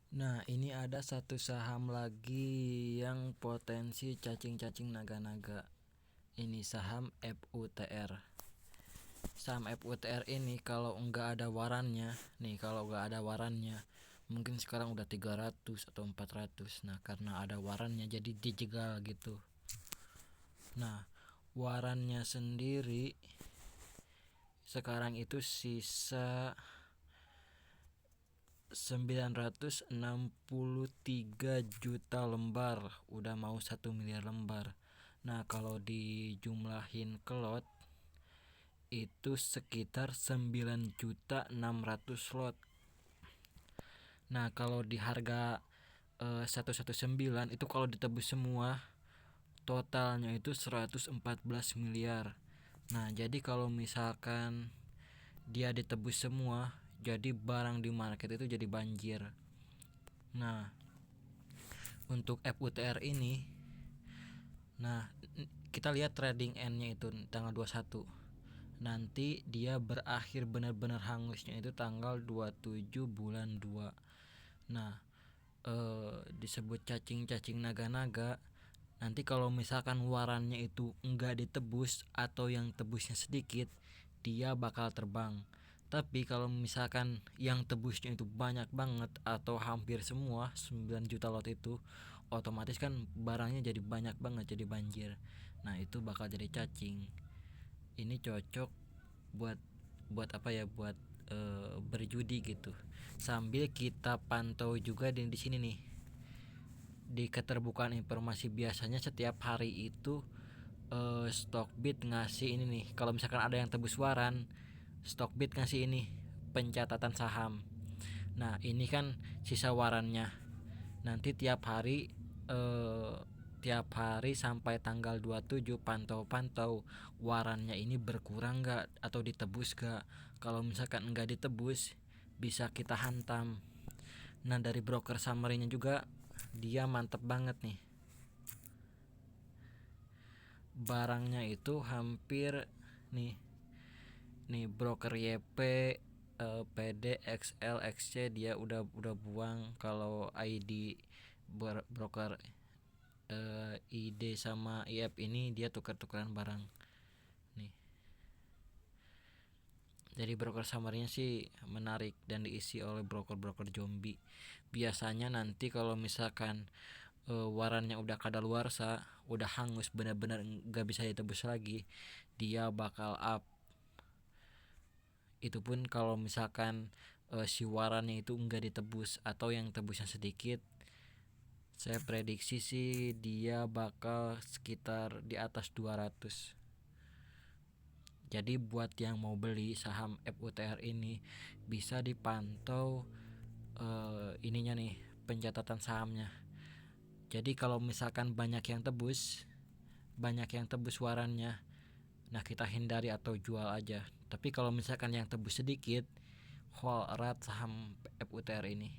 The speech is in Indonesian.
Nah, ini ada satu saham lagi yang potensi cacing-cacing naga-naga. Ini saham FUTR. Saham FUTR ini kalau nggak ada warannya, mungkin sekarang udah 300 atau 400. Nah, karena ada warannya jadi dijegal gitu. Nah, warannya sendiri sekarang itu sisa 963 juta lembar, udah mau 1 miliar lembar. Nah, kalau dijumlahin ke lot itu sekitar 9 juta 600 lot. Nah, kalau di harga 119 itu kalau ditebus semua totalnya itu 114 miliar. Nah, jadi kalau misalkan dia ditebus semua, jadi barang di market itu jadi banjir. Nah, untuk FUTR ini, nah kita lihat trading end-nya itu tanggal 21. Nanti dia berakhir benar-benar hangusnya itu tanggal 27 bulan 2. Nah, disebut cacing-cacing naga-naga. Nanti kalau misalkan warannya itu enggak ditebus atau yang tebusnya sedikit, dia bakal terbang. Tapi kalau misalkan yang tebusnya itu banyak banget atau hampir semua 9 juta lot itu, otomatis kan barangnya jadi banyak banget, jadi banjir. Nah, itu bakal jadi cacing. Ini cocok buat buat apa ya, buat berjudi gitu. Sambil kita pantau juga di sini nih, di keterbukaan informasi. Biasanya setiap hari itu Stockbit ngasih ini nih, kalau misalkan ada yang tebus waran, Stockbit ngasih ini pencatatan saham. Nah, ini kan sisa warannya. Nanti eh, tiap hari sampai tanggal 27 pantau-pantau warannya ini berkurang gak atau ditebus gak. Kalau misalkan enggak ditebus, bisa kita hantam. Nah, dari broker summary-nya juga dia mantep banget nih. Barangnya itu hampir nih broker YP, PD, XL, XC dia udah buang. Kalau ID broker ID sama IF ini dia tukar-tukaran barang nih. Jadi broker summary-nya sih menarik dan diisi oleh broker-broker zombie. Biasanya nanti kalau misalkan warannya udah kadaluarsa, udah hangus benar-benar nggak bisa ditebus lagi, dia bakal up. Itu pun kalau misalkan si warannya itu enggak ditebus atau yang tebusnya sedikit. Saya prediksi sih dia bakal sekitar di atas 200. Jadi buat yang mau beli saham FUTR ini bisa dipantau ininya nih, pencatatan sahamnya. Jadi kalau misalkan banyak yang tebus warannya, nah kita hindari atau jual aja. Tapi kalau misalkan yang tebus sedikit, hold erat saham FUTR ini.